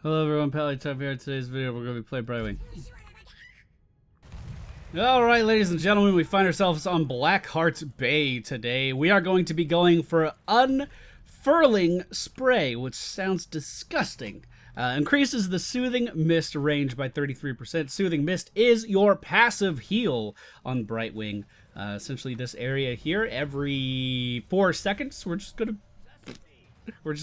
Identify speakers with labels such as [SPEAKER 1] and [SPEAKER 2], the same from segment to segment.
[SPEAKER 1] Hello everyone, Pallytop here. In today's video we're going to be playing Brightwing. Alright, ladies and gentlemen, we find ourselves on Blackheart's Bay today. We are going to be going for Unfurling Spray, which sounds disgusting. Increases the Soothing Mist range by 33%. Soothing Mist is your passive heal on Brightwing. Essentially this area here, every 4 seconds, we're just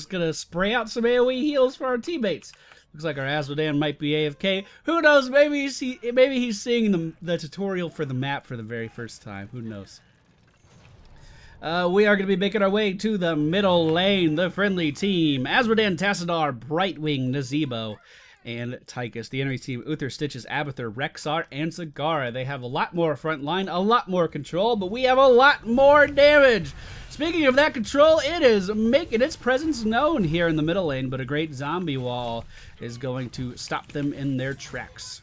[SPEAKER 1] gonna spray out some AoE heals for our teammates. Looks like our Asmodean might be AFK. Who knows? Maybe he's seeing the tutorial for the map for the very first time. Who knows? We are going to be making our way to the middle lane. The friendly team: Asmodean, Tassadar, Brightwing, Nazebo, and Tychus. The enemy team: Uther, Stitches, Abathur, Rexar, and Zagara. They have a lot more front line, a lot more control, but we have a lot more damage. Speaking of that control, it is making its presence known here in the middle lane, but a great zombie wall is going to stop them in their tracks.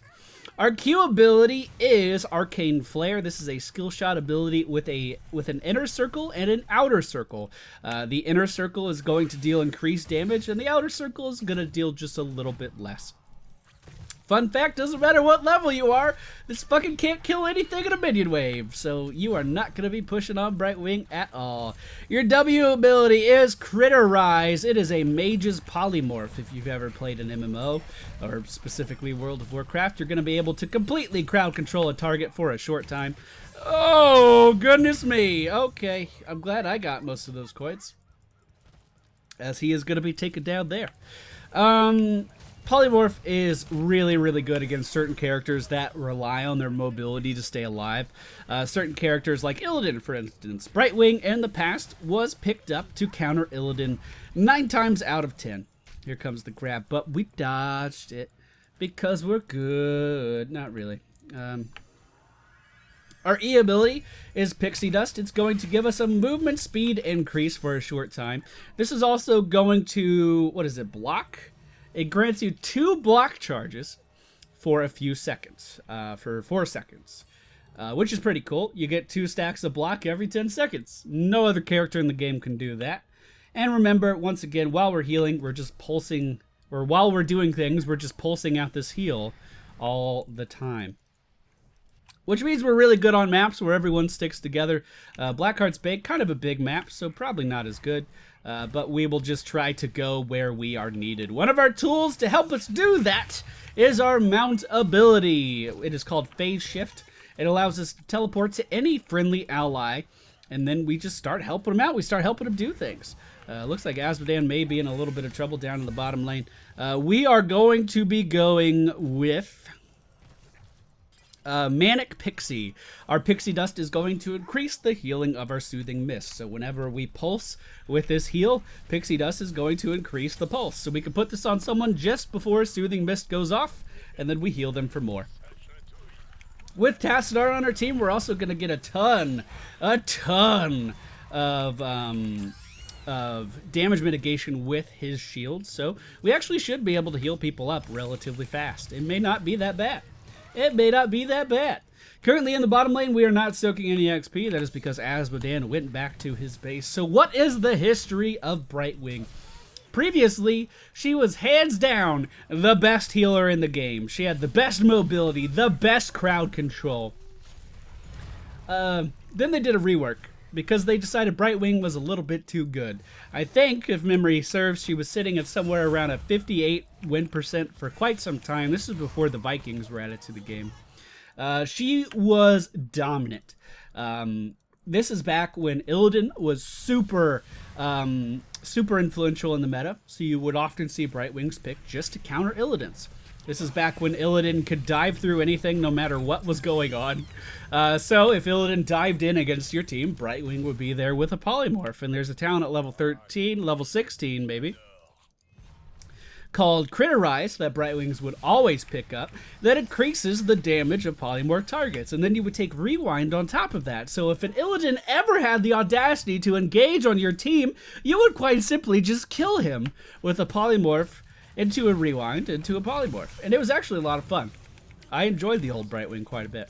[SPEAKER 1] Our Q ability is Arcane Flare. This is a skill shot ability with an inner circle and an outer circle. The inner circle is going to deal increased damage, and the outer circle is going to deal just a little bit less. Fun fact, doesn't matter what level you are, this fucking can't kill anything in a minion wave, so you are not going to be pushing on Brightwing at all. Your W ability is Critterize. It is a mage's polymorph. If you've ever played an MMO, or specifically World of Warcraft, you're going to be able to completely crowd control a target for a short time. Oh, goodness me. Okay, I'm glad I got most of those coins, as he is going to be taken down there. Polymorph is really, really good against certain characters that rely on their mobility to stay alive. Certain characters like Illidan, for instance. Brightwing in the past was picked up to counter Illidan 9 times out of 10. Here comes the grab, but we dodged it because we're good. Not really. Our E ability is Pixie Dust. It's going to give us a movement speed increase for a short time. This is also going to, block? It grants you 2 block charges for a few seconds, for 4 seconds, which is pretty cool. You get 2 stacks of block every 10 seconds. No other character in the game can do that. And remember, once again, while we're healing, we're just pulsing, or while we're doing things, we're just pulsing out this heal all the time. Which means we're really good on maps where everyone sticks together. Blackheart's Bay, kind of a big map, so probably not as good. But we will just try to go where we are needed. One of our tools to help us do that is our mount ability. It is called Phase Shift. It allows us to teleport to any friendly ally, and then we just start helping them out. We start helping them do things. Looks like Asmodean may be in a little bit of trouble down in the bottom lane. We are going to be going with Manic Pixie. Our Pixie Dust is going to increase the healing of our Soothing Mist. So whenever we pulse with this heal, Pixie Dust is going to increase the pulse. So we can put this on someone just before Soothing Mist goes off, and then we heal them for more. With Tassadar on our team, we're also going to get a ton of damage mitigation with his shield. So we actually should be able to heal people up relatively fast. It may not be that bad. It may not be that bad. Currently in the bottom lane, we are not soaking any XP. That is because Asmodean went back to his base. So what is the history of Brightwing? Previously, she was hands down the best healer in the game. She had the best mobility, the best crowd control. Then they did a rework because they decided Brightwing was a little bit too good. I think, if memory serves, she was sitting at somewhere around a 58 win percent for quite some time. This is before the Vikings were added to the game. She was dominant. This is back when Illidan was super influential in the meta, so you would often see Brightwing's picked just to counter Illidan's. This is back when Illidan could dive through anything no matter what was going on. So if Illidan dived in against your team, Brightwing would be there with a polymorph. And there's a talent at level 13, level 16 maybe, called Critterize that Brightwings would always pick up that increases the damage of polymorph targets. And then you would take Rewind on top of that. So if an Illidan ever had the audacity to engage on your team, you would quite simply just kill him with a polymorph into a Rewind, into a polymorph. And it was actually a lot of fun. I enjoyed the old Brightwing quite a bit.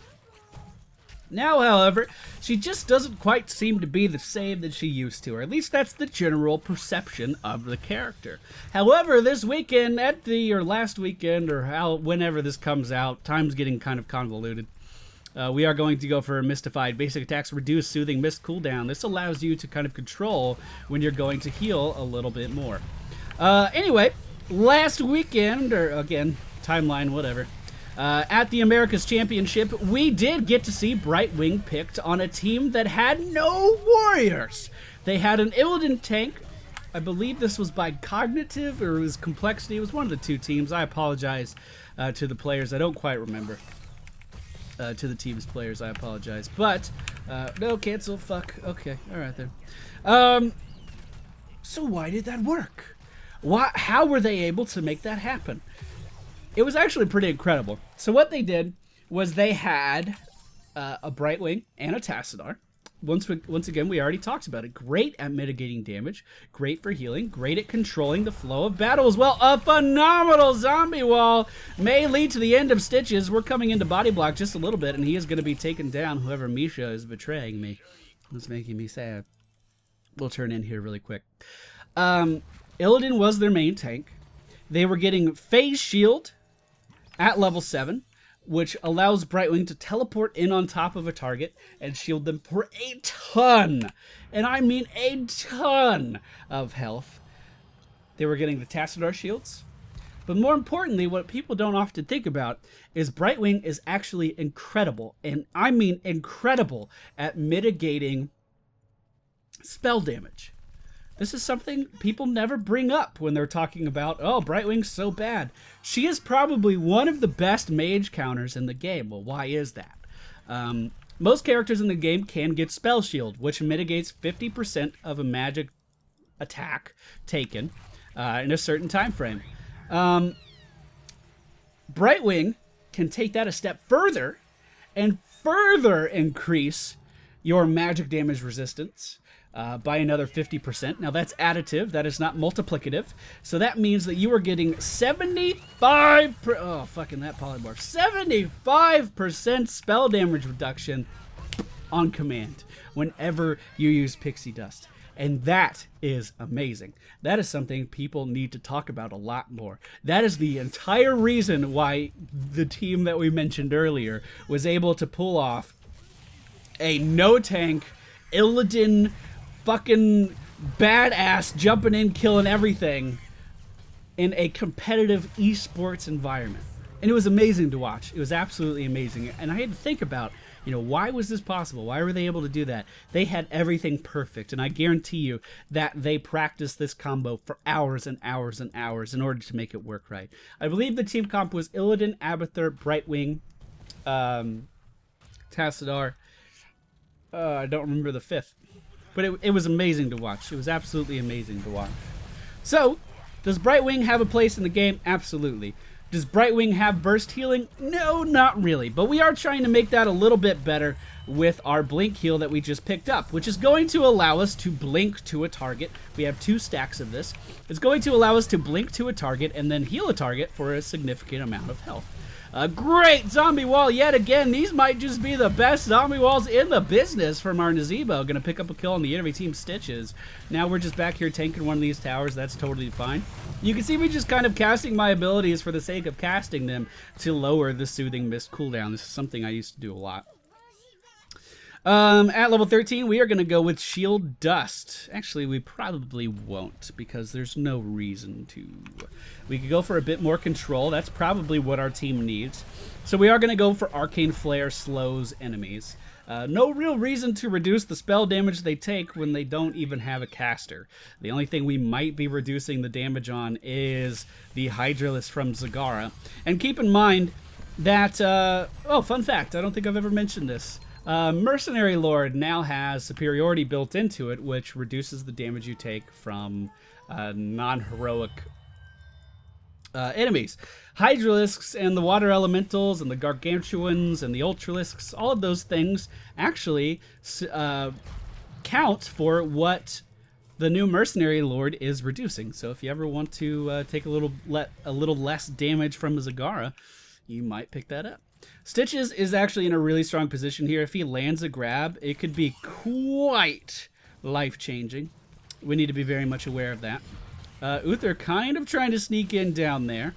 [SPEAKER 1] Now, however, she just doesn't quite seem to be the same that she used to, or at least that's the general perception of the character. However, this weekend, or last weekend, or whenever this comes out, time's getting kind of convoluted. We are going to go for Mystified. Basic attacks reduce Soothing Mist cooldown. This allows you to kind of control when you're going to heal a little bit more. Anyway, last weekend, or again, timeline, whatever. At the America's Championship, we did get to see Brightwing picked on a team that had no warriors. They had an Illidan tank. I believe this was by Cognitive, or it was Complexity. It was one of the two teams. I apologize to the players. I don't quite remember. To the team's players, I apologize. But, no, cancel, fuck. Okay, alright then. So why did that work? How were they able to make that happen? It was actually pretty incredible. So what they did was they had a Brightwing and a Tassadar. Once again, we already talked about it. Great at mitigating damage, great for healing, great at controlling the flow of battle as well. A phenomenal zombie wall may lead to the end of Stitches. We're coming into body block just a little bit, and he is going to be taken down. Whoever Misha is betraying me. It's making me sad. We'll turn in here really quick. Illidan was their main tank. They were getting Phase Shield at level 7, which allows Brightwing to teleport in on top of a target and shield them for a ton, and I mean a ton of health. They were getting the Tassadar shields. But more importantly, what people don't often think about is Brightwing is actually incredible, and I mean incredible, at mitigating spell damage. This is something people never bring up when they're talking about, oh, Brightwing's so bad. She is probably one of the best mage counters in the game. Well, why is that? Most characters in the game can get Spell Shield, which mitigates 50% of a magic attack taken in a certain time frame. Brightwing can take that a step further and further increase your magic damage resistance by another 50%. Now that's additive, that is not multiplicative. So that means that you are getting 75% polymorph. 75% spell damage reduction on command whenever you use Pixie Dust. And that is amazing. That is something people need to talk about a lot more. That is the entire reason why the team that we mentioned earlier was able to pull off a no-tank, Illidan, fucking badass, jumping in, killing everything in a competitive esports environment. And it was amazing to watch. It was absolutely amazing. And I had to think about, why was this possible? Why were they able to do that? They had everything perfect. And I guarantee you that they practiced this combo for hours and hours and hours in order to make it work right. I believe the team comp was Illidan, Abathur, Brightwing, Tassadar. I don't remember the fifth. But it was amazing to watch. It was absolutely amazing to watch. So, does Brightwing have a place in the game? Absolutely. Does Brightwing have burst healing? No, not really. But we are trying to make that a little bit better with our blink heal that we just picked up, which is going to allow us to blink to a target. We have 2 stacks of this. It's going to allow us to blink to a target and then heal a target for a significant amount of health. A great zombie wall yet again. These might just be the best zombie walls in the business from our Nazebo. Gonna pick up a kill on the enemy team Stitches. Now we're just back here tanking one of these towers. That's totally fine. You can see me just kind of casting my abilities for the sake of casting them to lower the Soothing Mist cooldown. This is something I used to do a lot. At level 13, we are going to go with Shield Dust. Actually, we probably won't, because there's no reason to. We could go for a bit more control. That's probably what our team needs. So we are going to go for Arcane Flare slows enemies. No real reason to reduce the spell damage they take when they don't even have a caster. The only thing we might be reducing the damage on is the Hydralisk from Zagara. And keep in mind that, oh, fun fact, I don't think I've ever mentioned this. Mercenary Lord now has superiority built into it, which reduces the damage you take from non-heroic enemies. Hydralisks and the water elementals and the gargantuans and the ultralisks, all of those things actually count for what the new Mercenary Lord is reducing. So if you ever want to take a little less damage from Zagara, you might pick that up. Stitches is actually in a really strong position here. If he lands a grab, it could be quite life-changing. We need to be very much aware of that. Uther kind of trying to sneak in down there.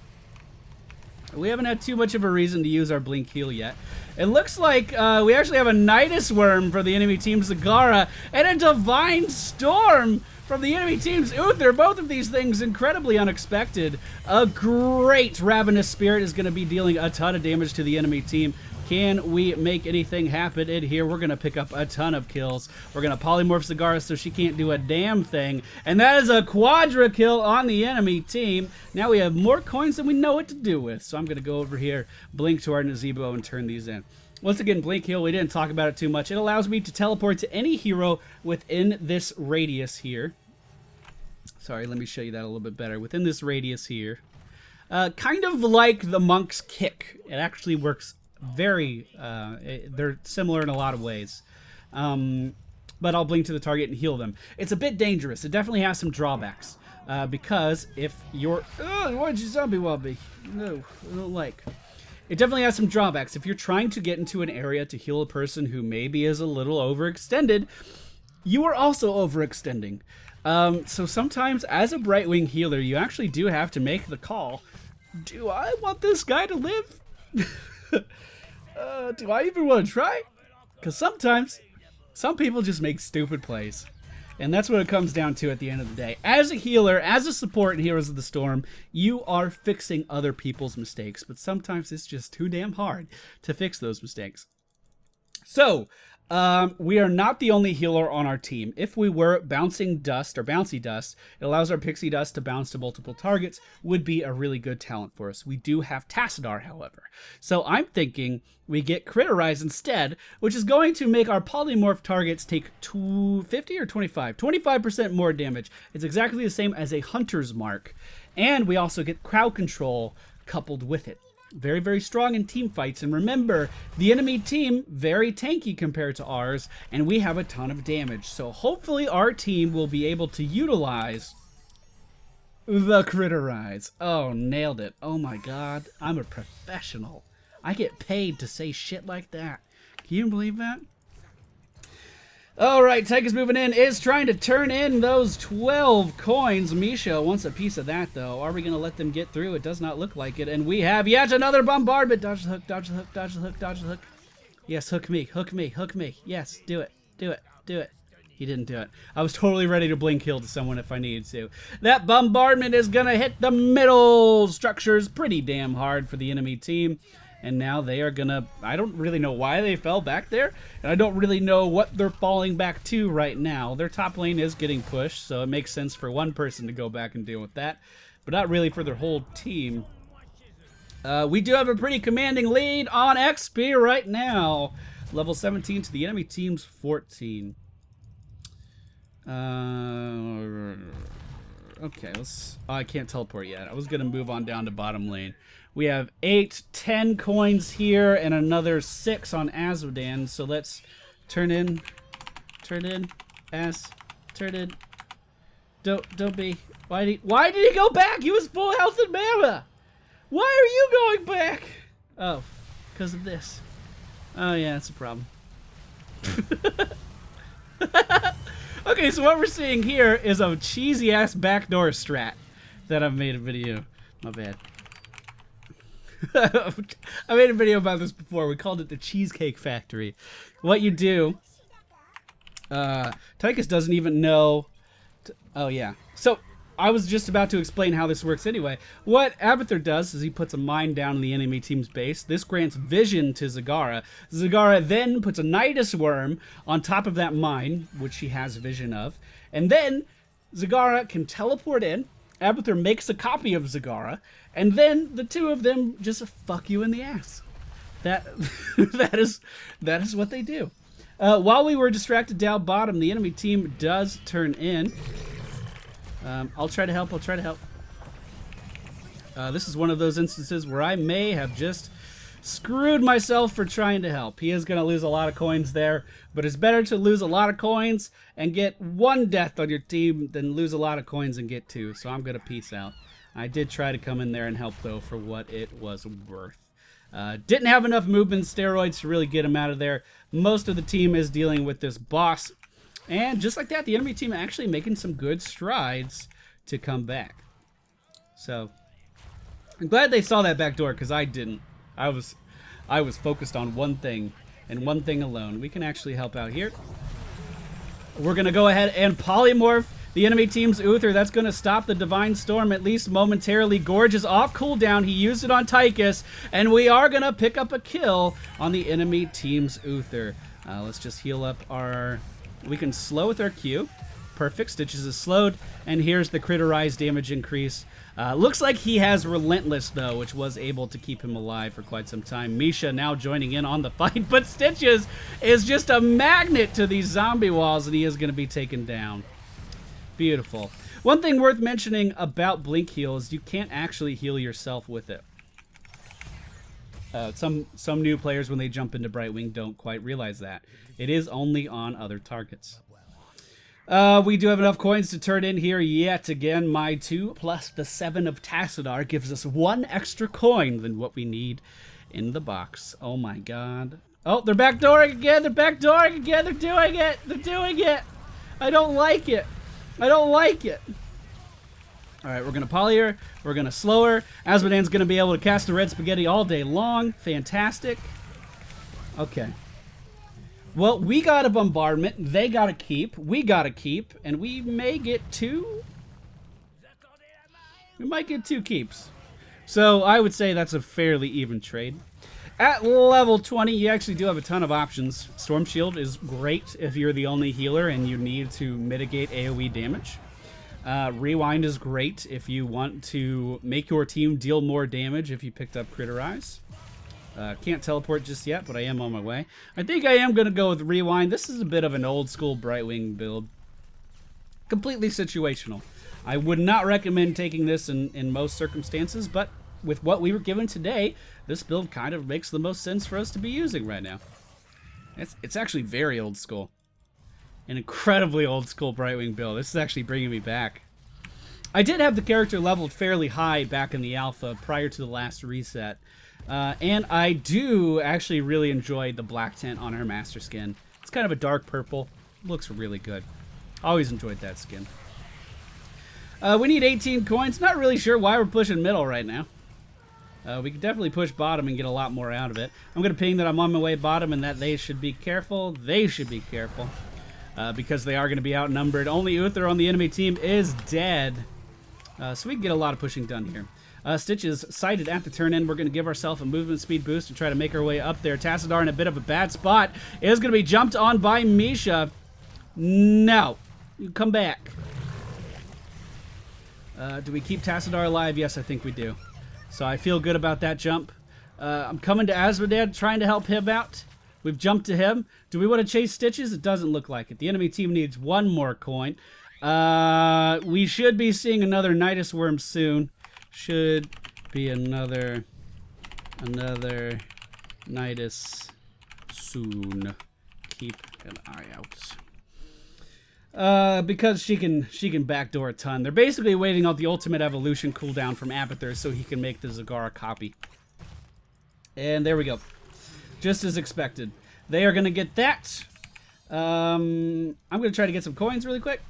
[SPEAKER 1] We haven't had too much of a reason to use our blink heal yet. It looks like we actually have a Nidus Worm for the enemy team Zagara and a Divine Storm from the enemy team's Uther. Both of these things incredibly unexpected. A great Ravenous Spirit is going to be dealing a ton of damage to the enemy team. Can we make anything happen in here? We're going to pick up a ton of kills. We're going to polymorph Zagara so she can't do a damn thing. And that is a quadra kill on the enemy team. Now we have more coins than we know what to do with. So I'm going to go over here, blink to our Nazebo, and turn these in. Once again, blink heal, we didn't talk about it too much. It allows me to teleport to any hero within this radius here. Sorry, let me show you that a little bit better. Within this radius here. Kind of like the Monk's Kick. It actually works very, they're similar in a lot of ways. But I'll blink to the target and heal them. It's a bit dangerous. It definitely has some drawbacks. Because if you're... Oh, why'd you zombie wobby? No, I don't like... It definitely has some drawbacks. If you're trying to get into an area to heal a person who maybe is a little overextended, you are also overextending. So sometimes, as a Brightwing healer, you actually do have to make the call. Do I want this guy to live? Do I even want to try? Because sometimes, some people just make stupid plays. And that's what it comes down to at the end of the day. As a healer, as a support in Heroes of the Storm, you are fixing other people's mistakes. But sometimes it's just too damn hard to fix those mistakes. So, we are not the only healer on our team. If we were Bouncing Dust or Bouncy Dust, it allows our Pixie Dust to bounce to multiple targets, would be a really good talent for us. We do have Tassadar, however. So I'm thinking we get Critterize instead, which is going to make our polymorph targets take 50 or 25? 25% more damage. It's exactly the same as a Hunter's Mark. And we also get crowd control coupled with it. Very, very strong in team fights. And remember, the enemy team, very tanky compared to ours, and we have a ton of damage. So hopefully our team will be able to utilize the Critterize. Oh, nailed it. Oh my god, I'm a professional. I get paid to say shit like that. Can you believe that? Alright, Tyka's moving in, is trying to turn in those 12 coins. Misha wants a piece of that, though. Are we going to let them get through? It does not look like it. And we have yet another bombardment. Dodge the hook, dodge the hook, dodge the hook, dodge the hook. Yes, hook me, hook me, hook me. Yes, do it, do it, do it. He didn't do it. I was totally ready to blink heal to someone if I needed to. That bombardment is going to hit the middle structures pretty damn hard for the enemy team. And now they are gonna, I don't really know why they fell back there, and I don't really know what they're falling back to right now. Their top lane is getting pushed, so it makes sense for one person to go back and deal with that, but not really for their whole team. We do have a pretty commanding lead on XP right now. Level 17 to the enemy team's 14. Okay, let's... Oh, I can't teleport yet. I was gonna move on down to bottom lane. We have 8, 10 coins here, and another 6 on Azmodan. So let's turn in, turn in. Don't be. Why did he go back? He was full health and mana. Why are you going back? Oh, because of this. Oh yeah, that's a problem. Okay, so what we're seeing here is a cheesy ass backdoor strat that I've made a video. My bad. I made a video about this before. We called it the Cheesecake Factory. What you do, Tychus doesn't even know. Oh yeah. So I was just about to explain how this works anyway. What Abathur does is he puts a mine down in the enemy team's base. This grants vision to Zagara. Zagara then puts a Nidus Worm on top of that mine, which she has vision of. And then Zagara can teleport in. Abathur makes a copy of Zagara, and then the two of them just fuck you in the ass. That is what they do. While we were distracted down bottom, the enemy team does turn in. I'll try to help. This is one of those instances where I may have just screwed myself for trying to help. He is going to lose a lot of coins there, but it's better to lose a lot of coins and get 1 death on your team than lose a lot of coins and get 2. So I'm going to peace out. I did try to come in there and help, though, for what it was worth. Didn't have enough movement steroids to really get him out of there. Most of the team is dealing with this boss. And just like that, the enemy team actually making some good strides to come back. So, I'm glad they saw that back door, because I didn't. I was focused on one thing, and one thing alone. We can actually help out here. We're going to go ahead and polymorph the enemy team's Uther. That's going to stop the Divine Storm, at least momentarily. Gorge is off cooldown. He used it on Tychus, and we are going to pick up a kill on the enemy team's Uther. Let's just heal up our... We can slow with our Q. Perfect. Stitches is slowed, and here's the critterized damage increase. Looks like he has Relentless, though, which was able to keep him alive for quite some time. Misha now joining in on the fight, but Stitches is just a magnet to these zombie walls, and he is going to be taken down. Beautiful. One thing worth mentioning about Blink Heal is you can't actually heal yourself with it. Some new players, when they jump into Brightwing, don't quite realize that. It is only on other targets. We do have enough coins to turn in here yet again. My 2 plus the 7 of Tassadar gives us 1 extra coin than what we need in the box. Oh my god. Oh, they're backdooring again. They're backdooring again. They're doing it. They're doing it. I don't like it. I don't like it. All right, we're going to poly her. We're going to slow her. Asmodan's going to be able to cast the red spaghetti all day long. Fantastic. Okay. Well, we got a bombardment. They got a keep. We got a keep. And we may get 2. We might get 2 keeps. So I would say that's a fairly even trade. At level 20, you actually do have a ton of options. Storm Shield is great if you're the only healer and you need to mitigate AoE damage. Rewind is great if you want to make your team deal more damage if you picked up Critterize. Can't teleport just yet, but I am on my way. I think I am going to go with Rewind. This is a bit of an old school Brightwing build. Completely situational. I would not recommend taking this in most circumstances, but with what we were given today, this build kind of makes the most sense for us to be using right now. It's actually very old school. An incredibly old school Brightwing build. This is actually bringing me back. I did have the character leveled fairly high back in the alpha prior to the last reset. And I do actually really enjoy the black tint on her master skin. It's kind of a dark purple. Looks really good. Always enjoyed that skin. We need 18 coins. Not really sure why we're pushing middle right now. We can definitely push bottom and get a lot more out of it. I'm going to ping that I'm on my way bottom and that they should be careful. They should be careful. Because they are going to be outnumbered. Only Uther on the enemy team is dead. So we can get a lot of pushing done here. Stitch is sighted at the turn in. We're going to give ourselves a movement speed boost and try to make our way up there. Tassadar in a bit of a bad spot. Is going to be jumped on by Misha. No. You come back. Do we keep Tassadar alive? Yes, I think we do. So I feel good about that jump. I'm coming to Asmodan, trying to help him out. We've jumped to him. Do we want to chase Stitches? It doesn't look like it. The enemy team needs 1 more coin. We should be seeing another Nidus Worm soon. Should be another Nidus soon. Keep an eye out. Because she can backdoor a ton. They're basically waiting out the ultimate evolution cooldown from Abathur so he can make the Zagara copy. And there we go. Just as expected. They are going to get that. I'm going to try to get some coins really quick.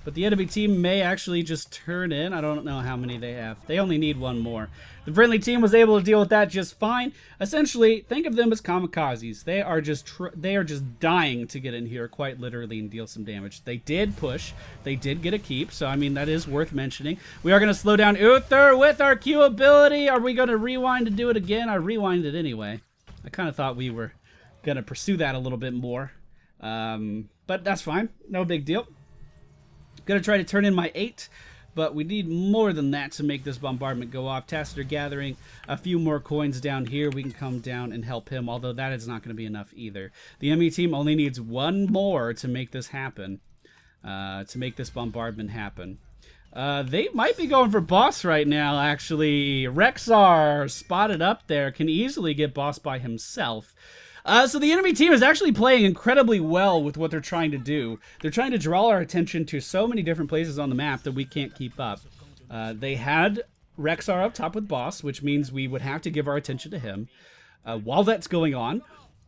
[SPEAKER 1] But the enemy team may actually just turn in. I don't know how many they have. They only need 1 more. The friendly team was able to deal with that just fine. Essentially, think of them as kamikazes. They are just dying to get in here, quite literally, and deal some damage. They did push. They did get a keep, so I mean that is worth mentioning. We are going to slow down Uther with our Q ability. Are we going to rewind to do it again? I rewinded anyway. I kind of thought we were going to pursue that a little bit more, but that's fine. No big deal. Gonna try to turn in my 8, but we need more than that to make this bombardment go off. Tassadar gathering a few more coins down here. We can come down and help him, although that is not going to be enough either. The enemy team only needs 1 more to make this happen, to make this bombardment happen. They might be going for boss right now, actually. Rexar spotted up there, can easily get boss by himself. So the enemy team is actually playing incredibly well with what they're trying to do. They're trying to draw our attention to so many different places on the map that we can't keep up. They had Rexar up top with boss, which means we would have to give our attention to him. While that's going on,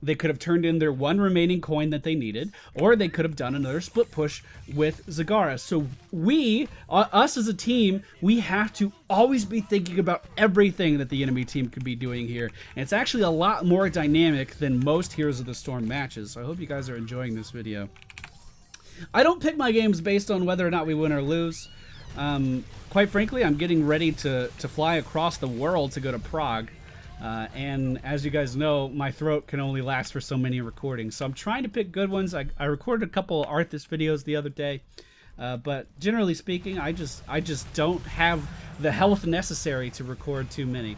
[SPEAKER 1] they could have turned in their one remaining coin that they needed, or they could have done another split push with Zagara. So we, us as a team, we have to always be thinking about everything that the enemy team could be doing here. And it's actually a lot more dynamic than most Heroes of the Storm matches. So I hope you guys are enjoying this video. I don't pick my games based on whether or not we win or lose. Quite frankly, I'm getting ready to fly across the world to go to Prague. And as you guys know, my throat can only last for so many recordings. So I'm trying to pick good ones. I recorded a couple Arthas videos the other day. But generally speaking, I just don't have the health necessary to record too many.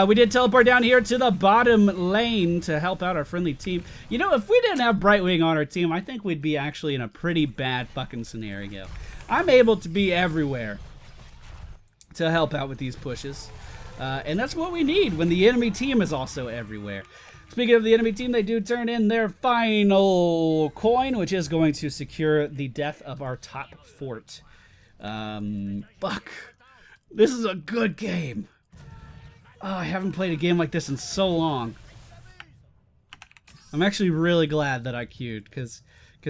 [SPEAKER 1] We did teleport down here to the bottom lane to help out our friendly team. You know, if we didn't have Brightwing on our team, I think we'd be actually in a pretty bad fucking scenario. I'm able to be everywhere to help out with these pushes. And that's what we need when the enemy team is also everywhere. Speaking of the enemy team, they do turn in their final coin, which is going to secure the death of our top fort. Fuck. This is a good game. Oh, I haven't played a game like this in so long. I'm actually really glad that I queued, because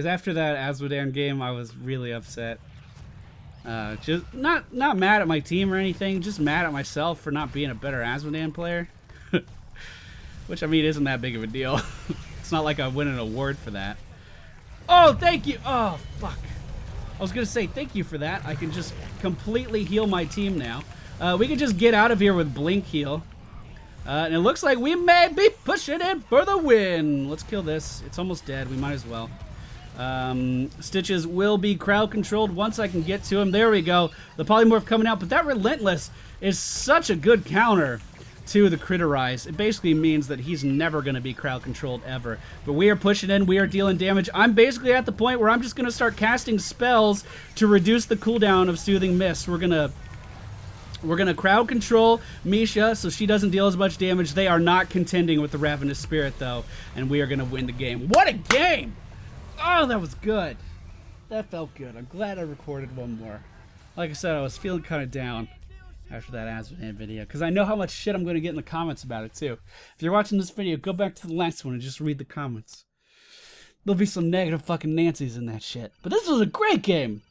[SPEAKER 1] after that Azmodan game, I was really upset. Just not mad at my team or anything, just mad at myself for not being a better Azmodan player. Which, I mean, isn't that big of a deal. It's not like I win an award for that. Oh, thank you! Oh, fuck. I was gonna say thank you for that. I can just completely heal my team now. We can just get out of here with Blink Heal. And it looks like we may be pushing in for the win. Let's kill this. It's almost dead. We might as well. Stitches will be crowd controlled once I can get to him. There we go. The polymorph coming out. But that Relentless is such a good counter to the Critterize. It basically means that he's never going to be crowd controlled ever. But we are pushing in. We are dealing damage. I'm basically at the point where I'm just going to start casting spells to reduce the cooldown of Soothing Mist. We're gonna crowd control Misha so she doesn't deal as much damage. They are not contending with the Ravenous Spirit though, and we are gonna win the game. What a game! Oh, that was good. That felt good. I'm glad I recorded one more. Like I said, I was feeling kind of down after that Azmodan video, because I know how much shit I'm gonna get in the comments about it too. If you're watching this video, go back to the last one and just read the comments. There'll be some negative fucking Nancy's in that shit. But this was a great game.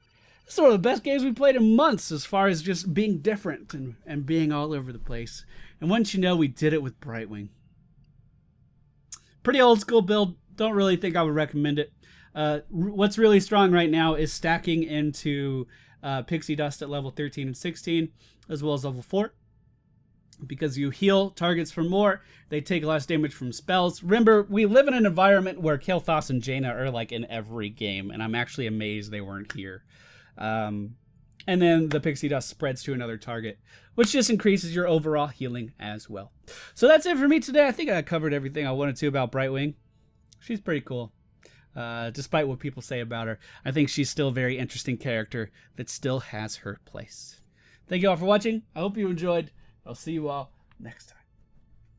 [SPEAKER 1] This is one of the best games we played in months as far as just being different and being all over the place. And once you know, we did it with Brightwing. Pretty old school build. Don't really think I would recommend it. What's really strong right now is stacking into Pixie Dust at level 13 and 16, as well as level 4. Because you heal targets for more, they take less damage from spells. Remember, we live in an environment where Kael'thas and Jaina are like in every game, and I'm actually amazed they weren't here. And then the Pixie Dust spreads to another target, which just increases your overall healing as well. So that's it for me today. I think I covered everything I wanted to about Brightwing. She's pretty cool. Despite what people say about her, I think she's still a very interesting character that still has her place. Thank you all for watching. I hope you enjoyed. I'll see you all next time.